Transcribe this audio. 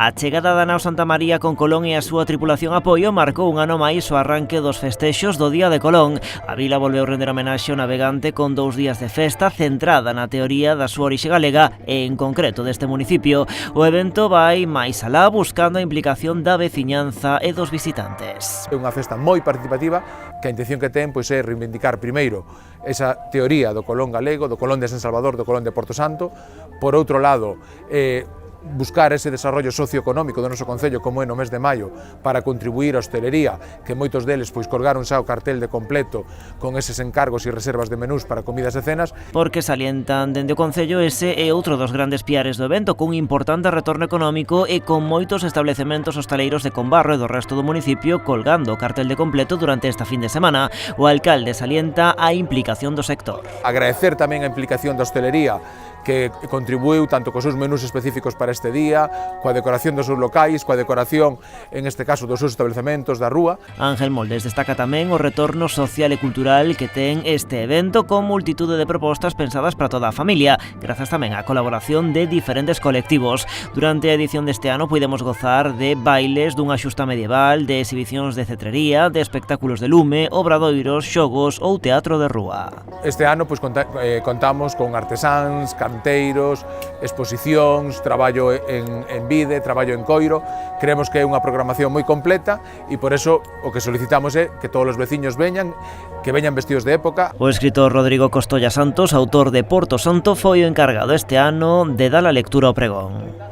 A chegada da nao Santa María con Colón e a súa tripulación apoio marcou un ano máis o arranque dos festexos do Día de Colón. A vila volveu render homenaxe ao navegante con 2 días de festa centrada na teoría da súa orixe galega e en concreto deste municipio. O evento vai máis alá buscando a implicación da veciñanza e dos visitantes. É unha festa moi participativa que a intención que ten pois, é reivindicar primeiro esa teoría do Colón galego, do Colón de San Salvador, do Colón de Porto Santo. Por outro lado, buscar ese desarrollo socioeconómico do noso concello como é no mes de maio para contribuir á hostelería, que moitos deles pois colgaron xa o cartel de completo con eses encargos e reservas de menús para comidas e cenas. Porque salientan dende o concello ese é outro dos grandes piares do evento, cun importante retorno económico e con moitos establecementos hostaleiros de Combarro e do resto do municipio colgando o cartel de completo durante esta fin de semana. O alcalde salienta a implicación do sector. Agradecer tamén a implicación da hostelería que contribuiu tanto cos seus menús específicos para este día, coa decoración dos seus locais, coa decoración, en este caso, dos seus establecementos da rúa. Ángel Moldes destaca tamén o retorno social e cultural que ten este evento con multitude de propostas pensadas para toda a familia, grazas tamén á colaboración de diferentes colectivos. Durante a edición deste ano podemos gozar de bailes dunha xusta medieval, de exhibicións de cetrería, de espectáculos de lume, obradoiros, xogos ou teatro de rúa. Este ano pois, contamos con artesáns, canteiros, exposicións, traballo en vide, traballo en coiro. Creemos que é unha programación moi completa e por eso o que solicitamos é que todos os veciños veñan, que veñan vestidos de época. O escritor Rodrigo Costolla Santos, autor de Porto Santo, foi o encargado este ano de dar a lectura ao pregón.